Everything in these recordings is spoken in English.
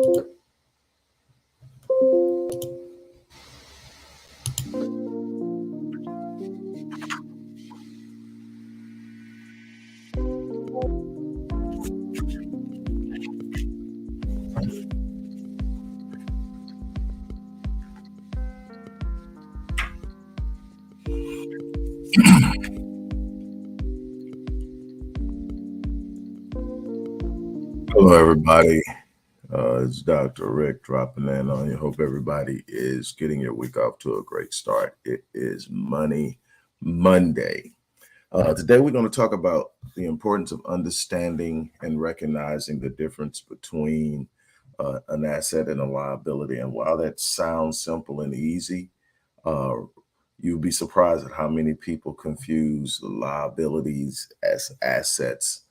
Hello, everybody. It's Dr. Rick dropping in on you. Hope everybody is getting your week off to a great start. It is Money Monday. Today, we're going to talk about the importance of understanding and recognizing the difference between an asset and a liability. And while that sounds simple and easy, uh, you'll be surprised at how many people confuse liabilities as assets,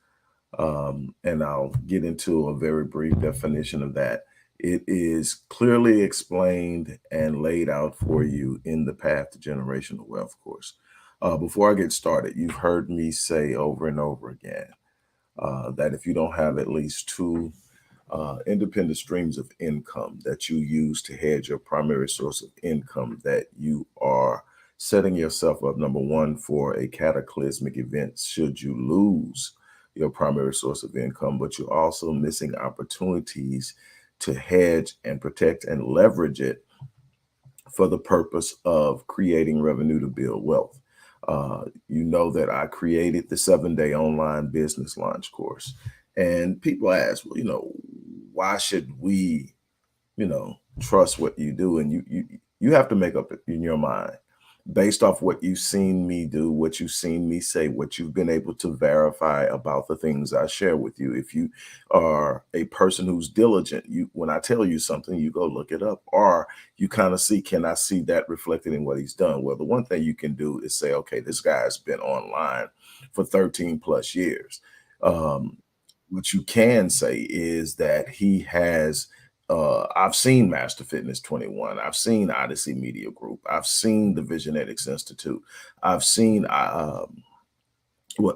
and I'll get into a very brief definition of that. It is clearly explained and laid out for you in the Path to Generational Wealth course. Before I get started, you've heard me say over and over again that if you don't have at least two independent streams of income that you use to hedge your primary source of income, that you are setting yourself up, number one, for a cataclysmic event should you lose your primary source of income, but you're also missing opportunities to hedge and protect and leverage it for the purpose of creating revenue to build wealth. You know that I created the 7-day online business launch course. And people ask, well, why should we, trust what you do? And you have to make up in your mind based off what you've seen me do, what you've seen me say, what you've been able to verify about the things I share with you. If you are a person who's diligent, when I tell you something, you go look it up, or you kind of see, can I see that reflected in what he's done? Well, the one thing you can do is say, okay, this guy's been online for 13 plus years. What you can say is that he has I've seen Master Fitness 21. I've seen Odyssey Media Group. I've seen the Visionetics Institute. I've seen what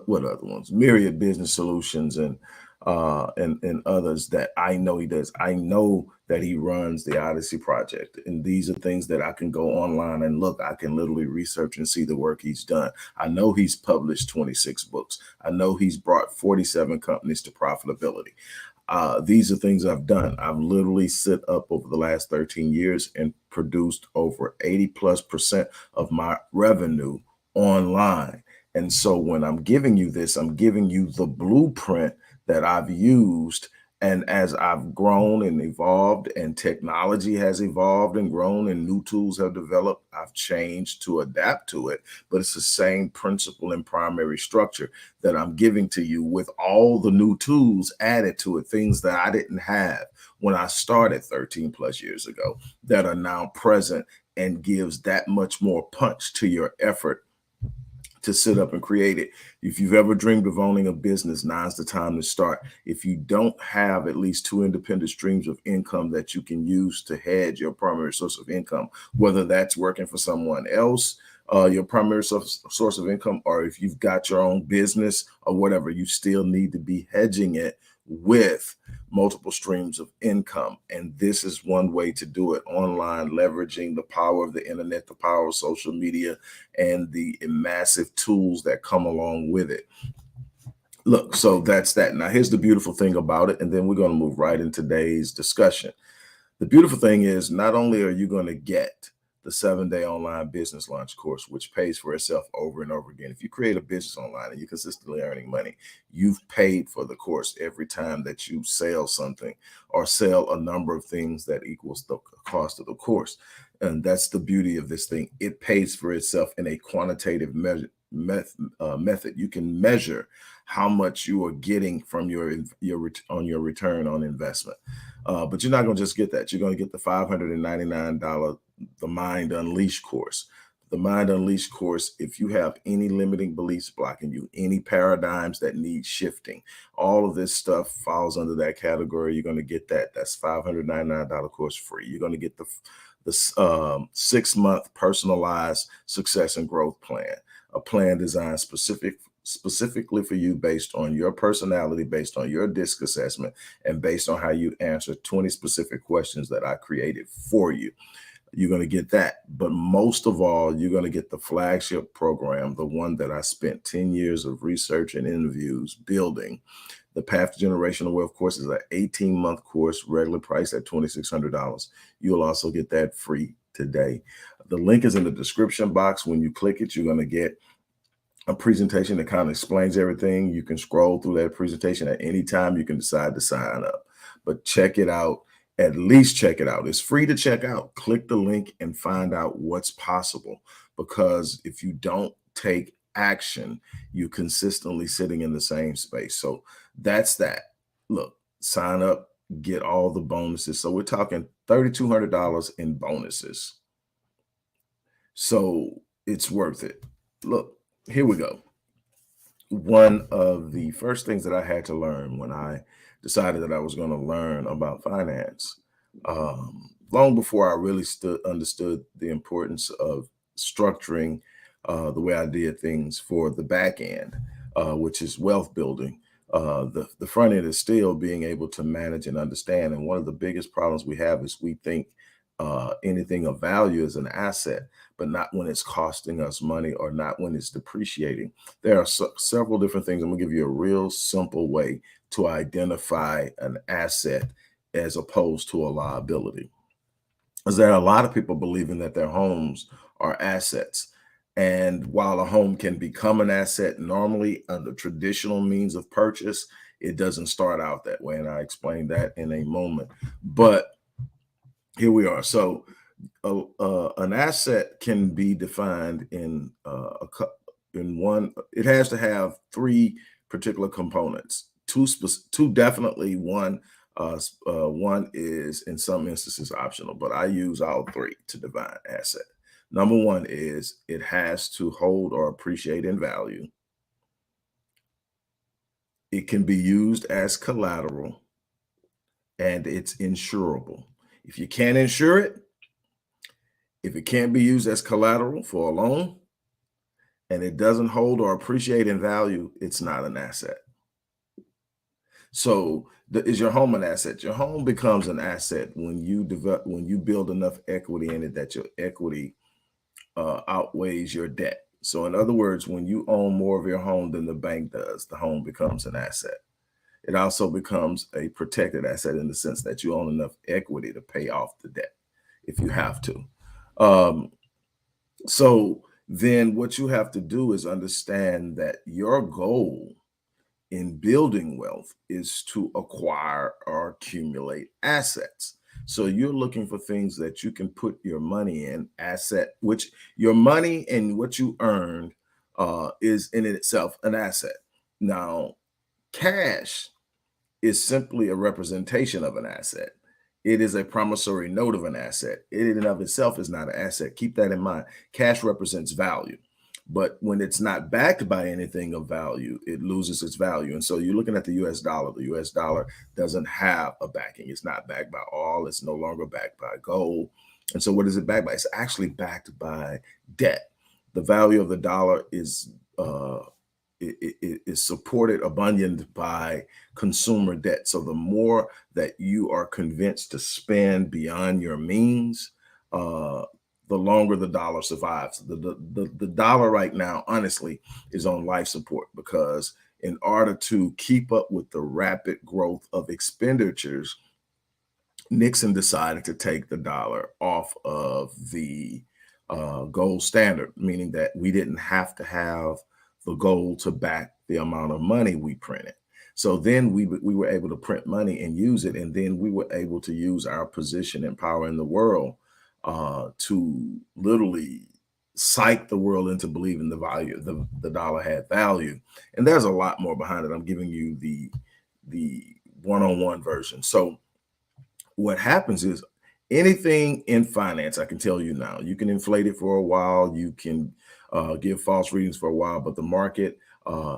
other ones? Myriad Business Solutions and others that I know he does. I know that he runs the Odyssey Project, and these are things that I can go online and look. I can literally research and see the work he's done. I know he's published 26 books. I know he's brought 47 companies to profitability. These are things I've done. I've literally sit up over the last 13 years and produced over 80+% of my revenue online. And so when I'm giving you this, I'm giving you the blueprint that I've used. And as I've grown and evolved and technology has evolved and grown and new tools have developed, I've changed to adapt to it. But it's the same principle and primary structure that I'm giving to you with all the new tools added to it, things that I didn't have when I started 13 plus years ago that are now present and gives that much more punch to your effort to sit up and create it. If you've ever dreamed of owning a business, now's the time to start. If you don't have at least two independent streams of income that you can use to hedge your primary source of income, whether that's working for someone else, your primary source of income, or if you've got your own business or whatever, you still need to be hedging it with multiple streams of income. And this is one way to do it online, leveraging the power of the internet, the power of social media, and the massive tools that come along with it. Look, so that's that. Now, here's the beautiful thing about it, and then we're going to move right into today's discussion. The beautiful thing is not only are you going to get the 7-day online business launch course, which pays for itself over and over again. If you create a business online and you're consistently earning money, you've paid for the course every time that you sell something or sell a number of things that equals the cost of the course. And that's the beauty of this thing. It pays for itself in a quantitative method. You can measure how much you are getting from your return on investment. But you're not going to just get that. You're going to get the $599 The Mind Unleashed course. The Mind Unleashed course, if you have any limiting beliefs blocking you, any paradigms that need shifting, all of this stuff falls under that category. You're going to get that. That's $599 course free. You're going to get the 6-month personalized success and growth plan, a plan designed specifically for you based on your personality, based on your DISC assessment, and based on how you answer 20 specific questions that I created for you. You're going to get that. But most of all, you're going to get the flagship program, the one that I spent 10 years of research and interviews building. The Path to Generational Wealth course is an 18-month course, regular price at $2,600. You'll also get that free today. The link is in the description box. When you click it, you're going to get a presentation that kind of explains everything. You can scroll through that presentation at any time. You can decide to sign up, but check it out. At least check it out. It's free to check out. Click the link and find out what's possible, because if you don't take action, you consistently sitting in the same space. So that's that. Look, sign up, get all the bonuses. So we're talking $3,200 in bonuses. So it's worth it. Look, here we go. One of the first things that I had to learn when I decided that I was going to learn about finance, long before I really understood the importance of structuring the way I did things for the back end, which is wealth building. The front end is still being able to manage and understand. And one of the biggest problems we have is we think anything of value is an asset, but not when it's costing us money or not when it's depreciating. There are several different things. I'm gonna give you a real simple way to identify an asset as opposed to a liability. Is there are a lot of people believing that their homes are assets. And while a home can become an asset normally under traditional means of purchase, it doesn't start out that way. And I explained that in a moment. But here we are. So an asset can be defined in one. It has to have three particular components. Two definitely. One is in some instances optional, but I use all three to define asset. Number one is it has to hold or appreciate in value. It can be used as collateral, and it's insurable. If you can't insure it, if it can't be used as collateral for a loan, and it doesn't hold or appreciate in value, it's not an asset. So is your home an asset? Your home becomes an asset when you build enough equity in it that your equity outweighs your debt. So in other words, when you own more of your home than the bank does, the home becomes an asset. It also becomes a protected asset in the sense that you own enough equity to pay off the debt if you have to. So then what you have to do is understand that your goal in building wealth is to acquire or accumulate assets. So you're looking for things that you can put your money in, which your money and what you earned is in itself an asset. Now, cash is simply a representation of an asset. It is a promissory note of an asset. It in and of itself is not an asset. Keep that in mind. Cash represents value. But when it's not backed by anything of value, it loses its value. And so you're looking at the US dollar. The US dollar doesn't have a backing. It's not backed by oil. It's no longer backed by gold. And so what is it backed by? It's actually backed by debt. The value of the dollar is is supported, abundant by consumer debt. So the more that you are convinced to spend beyond your means, the longer the dollar survives. The dollar right now, honestly, is on life support, because in order to keep up with the rapid growth of expenditures, Nixon decided to take the dollar off of the gold standard, meaning that we didn't have to have the gold to back the amount of money we printed. So then we were able to print money and use it. And then we were able to use our position and power in the world to literally psych the world into believing the dollar had value. And there's a lot more behind it. I'm giving you the one-on-one version. So what happens is anything in finance, I can tell you now, you can inflate it for a while, you can give false readings for a while, but the market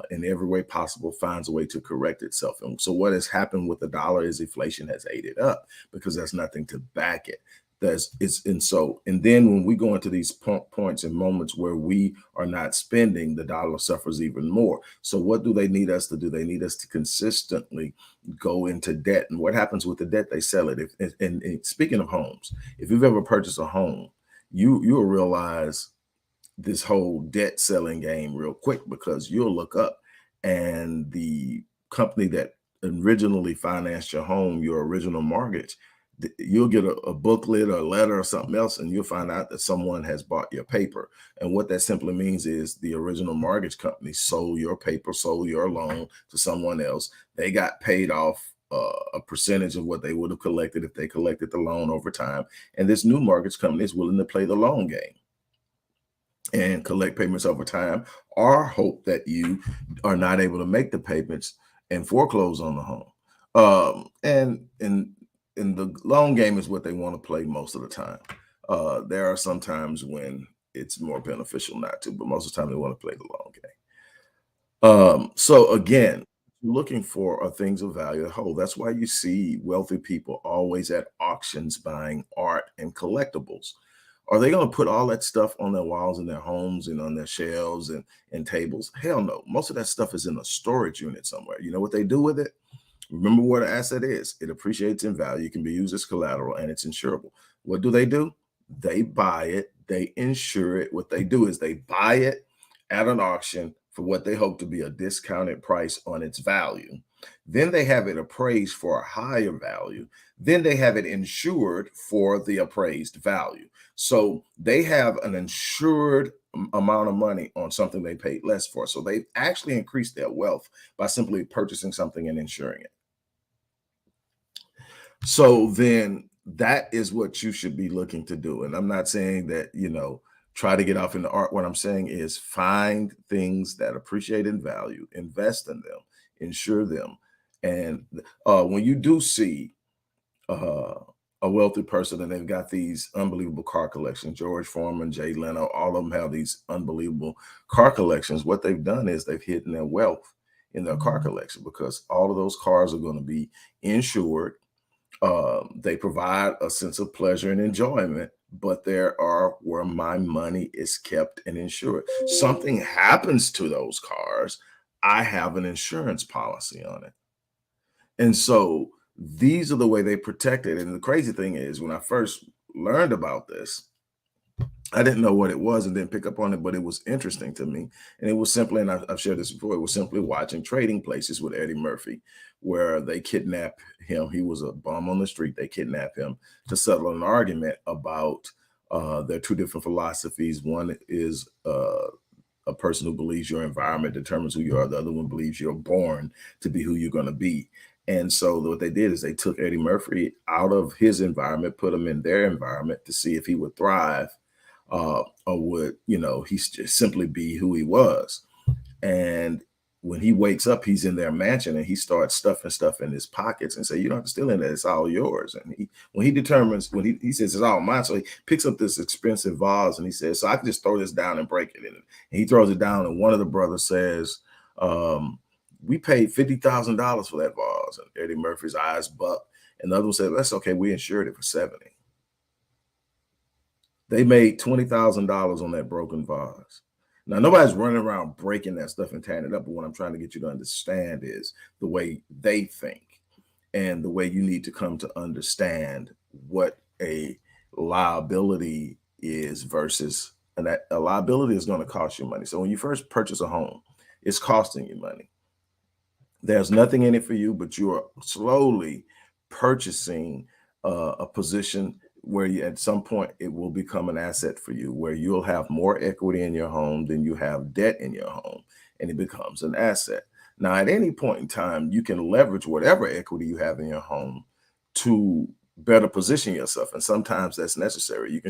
in every way possible finds a way to correct itself. And so what has happened with the dollar is inflation has ate it up because there's nothing to back it. And then when we go into these points and moments where we are not spending, the dollar suffers even more. So what do they need us to do? They need us to consistently go into debt. And what happens with the debt? They sell it. And speaking of homes, if you've ever purchased a home, you'll realize this whole debt selling game real quick, because you'll look up and the company that originally financed your home, your original mortgage, you'll get a booklet or a letter or something else, and you'll find out that someone has bought your paper. And what that simply means is the original mortgage company sold your paper, sold your loan to someone else. They got paid off a percentage of what they would have collected if they collected the loan over time. And this new mortgage company is willing to play the long game and collect payments over time, or hope that you are not able to make the payments and foreclose on the home. And the long game is what they want to play most of the time. There are some times when it's more beneficial not to, but most of the time they want to play the long game. So again, looking for things of value at whole. That's why you see wealthy people always at auctions buying art and collectibles. Are they going to put all that stuff on their walls in their homes and on their shelves and tables? Hell no. Most of that stuff is in a storage unit somewhere. You know what they do with it? Remember what an asset is. It appreciates in value, can be used as collateral, and it's insurable. What do? They buy it, they insure it. What they do is they buy it at an auction for what they hope to be a discounted price on its value. Then they have it appraised for a higher value. Then they have it insured for the appraised value. So they have an insured amount of money on something they paid less for. So they actually increased their wealth by simply purchasing something and insuring it. So then that is what you should be looking to do. And I'm not saying that, try to get off into art. What I'm saying is find things that appreciate in value, invest in them, insure them. And when you do see uh, a wealthy person and they've got these unbelievable car collections, George Foreman, Jay Leno, all of them have these unbelievable car collections. What they've done is they've hidden their wealth in their car collection, because all of those cars are going to be insured. They provide a sense of pleasure and enjoyment, but there are where my money is kept and insured. Something happens to those cars, I have an insurance policy on it. And so these are the way they protect it. And the crazy thing is, when I first learned about this, I didn't know what it was and didn't pick up on it, but it was interesting to me. And it was simply, and I've shared this before, it was simply watching Trading Places with Eddie Murphy, where they kidnap him. He was a bum on the street. They kidnap him to settle an argument about their two different philosophies. One is a person who believes your environment determines who you are. The other one believes you're born to be who you're going to be. And so what they did is they took Eddie Murphy out of his environment, put him in their environment to see if he would thrive, or would, he just simply be who he was. And when he wakes up, he's in their mansion and he starts stuffing stuff in his pockets and say, "You don't have to steal in it, it's all yours." And when he says it's all mine, so he picks up this expensive vase and he says, "So I can just throw this down and break it in it." And he throws it down, and one of the brothers says, "We paid $50,000 for that vase." And Eddie Murphy's eyes buck. And the other one said, "That's okay, we insured it for 70." They made $20,000 on that broken vase. Now, nobody's running around breaking that stuff and tearing it up. But what I'm trying to get you to understand is the way they think and the way you need to come to understand what a liability is versus a liability is going to cost you money. So when you first purchase a home, it's costing you money. There's nothing in it for you, but you are slowly purchasing a position where at some point it will become an asset for you, where you'll have more equity in your home than you have debt in your home, and it becomes an asset. Now, at any point in time, you can leverage whatever equity you have in your home to better position yourself, and sometimes that's necessary.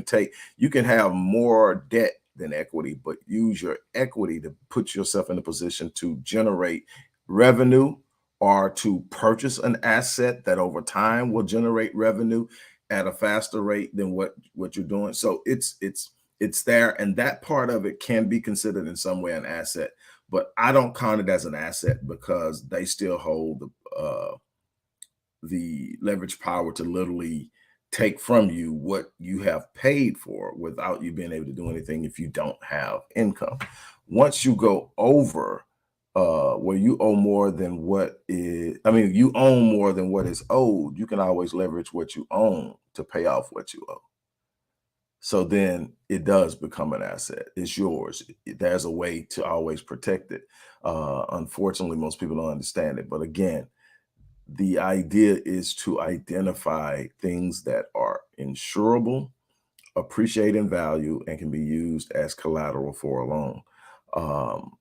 You can have more debt than equity, but use your equity to put yourself in a position to generate revenue, or to purchase an asset that over time will generate revenue at a faster rate than what you're doing. So it's there, and that part of it can be considered in some way an asset, but I don't count it as an asset because they still hold the leverage power to literally take from you what you have paid for without you being able to do anything if you don't have income. Once you go over where you owe more than what is, I mean, you own more than what is owed, you can always leverage what you own to pay off what you owe. So then it does become an asset. It's yours. There's a way to always protect it. Unfortunately, most people don't understand it. But again, the idea is to identify things that are insurable, appreciate in value, and can be used as collateral for a loan. Um,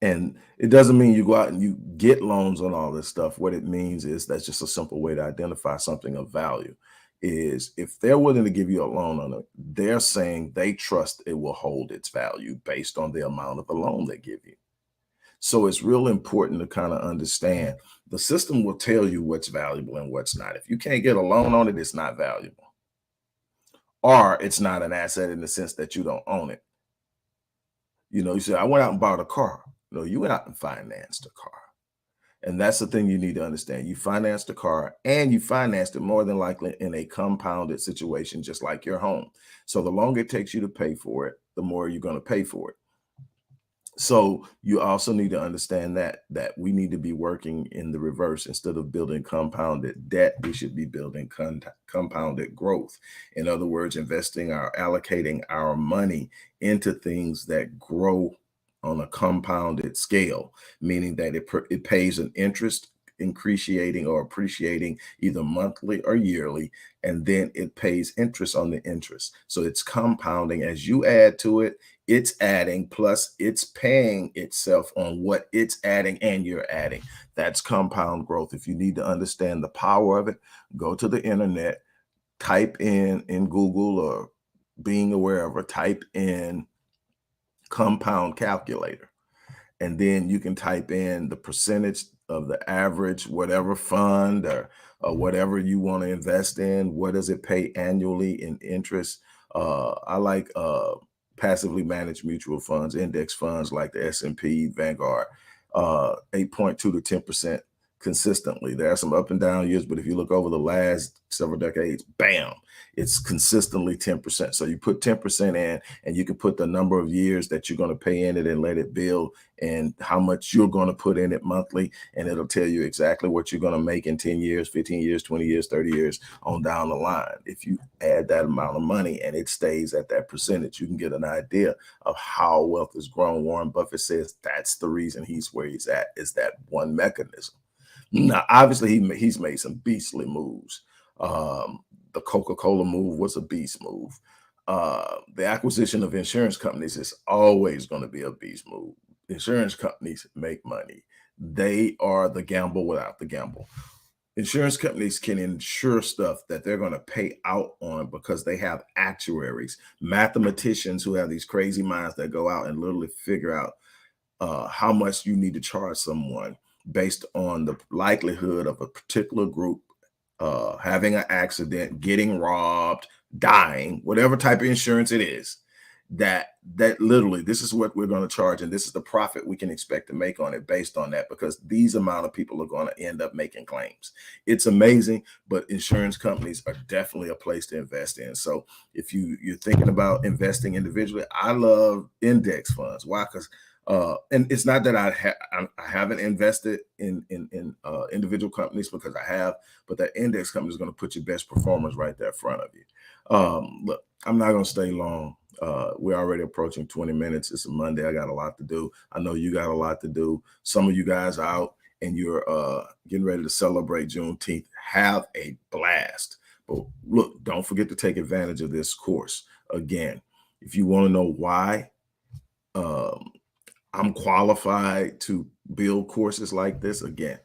and it doesn't mean you go out and you get loans on all this stuff. What it means is that's just a simple way to identify something of value. Is if they're willing to give you a loan on it, they're saying they trust it will hold its value based on the amount of the loan they give you. So it's real important to kind of understand the system will tell you what's valuable and what's not. If you can't get a loan on it, it's not valuable. Or it's not an asset in the sense that you don't own it. You know, you say, I went out and bought a car. No, you went out and financed a car. And that's the thing you need to understand. You financed a car and you financed it more than likely in a compounded situation, just like your home. So the longer it takes you to pay for it, the more you're going to pay for it. So you also need to understand that we need to be working in the reverse. Instead of building compounded debt, we should be building compounded growth. In other words, allocating our money into things that grow on a compounded scale, meaning that it pays an interest, increasing or appreciating either monthly or yearly, and then it pays interest on the interest. So it's compounding. As you add to it, it's adding, plus it's paying itself on what it's adding and you're adding. That's compound growth. If you need to understand the power of it, go to the internet, type in Google or Bing or wherever, type in compound calculator. And then you can type in the percentage of the average, whatever fund or whatever you want to invest in. What does it pay annually in interest? I like passively managed mutual funds, index funds like the S&P, Vanguard, 8.2 to 10% consistently. There are some up and down years, but if you look over the last several decades, bam, it's consistently 10%. So you put 10% in and you can put the number of years that you're going to pay in it and let it build and how much you're going to put in it monthly. And it'll tell you exactly what you're going to make in 10 years, 15 years, 20 years, 30 years on down the line. If you add that amount of money and it stays at that percentage, you can get an idea of how wealth has grown. Warren Buffett says that's the reason he's where he's at, is that one mechanism. Now, obviously, he's made some beastly moves. The Coca-Cola move was a beast move. The acquisition of insurance companies is always going to be a beast move. Insurance companies make money. They are the gamble without the gamble. Insurance companies can insure stuff that they're going to pay out on because they have actuaries, mathematicians who have these crazy minds that go out and literally figure out how much you need to charge someone based on the likelihood of a particular group having an accident, getting robbed, dying, whatever type of insurance it is, that literally this is what we're going to charge, and this is the profit we can expect to make on it based on that, because these amount of people are going to end up making claims. It's amazing, but insurance companies are definitely a place to invest in. So if you're thinking about investing individually, I love index funds. Why? Because and it's not that I haven't invested in individual companies, because I have, but that index company is going to put your best performers right there in front of you. Look, I'm not going to stay long. We're already approaching 20 minutes. It's a Monday. I got a lot to do. I know you got a lot to do. Some of you guys are out and you're getting ready to celebrate Juneteenth. Have a blast. But look, don't forget to take advantage of this course. Again, if you want to know why I'm qualified to build courses like this, again,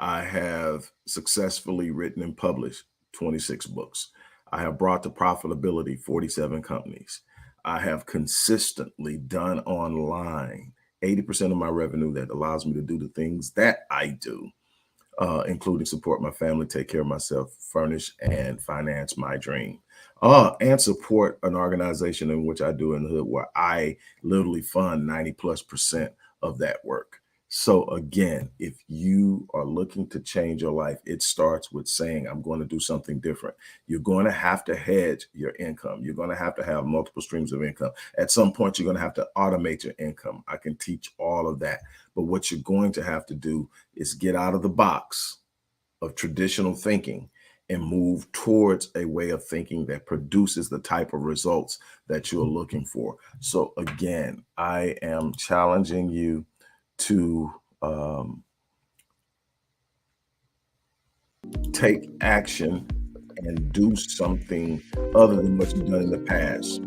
I have successfully written and published 26 books. I have brought to profitability 47 companies. I have consistently done online 80% of my revenue that allows me to do the things that I do, including support my family, take care of myself, furnish and finance my dream, and support an organization in which I do in the hood where I literally fund 90+% of that work. So again, if you are looking to change your life, it starts with saying, I'm going to do something different. You're going to have to hedge your income. You're going to have multiple streams of income. At some point, you're going to have to automate your income. I can teach all of that. But what you're going to have to do is get out of the box of traditional thinking and move towards a way of thinking that produces the type of results that you're looking for. So again, I am challenging you to take action and do something other than what you've done in the past.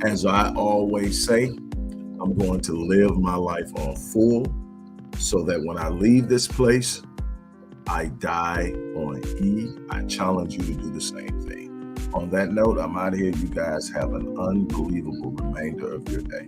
As I always say, I'm going to live my life on full so that when I leave this place, I die on E. I challenge you to do the same thing. On that note, I'm out of here. You guys have an unbelievable remainder of your day.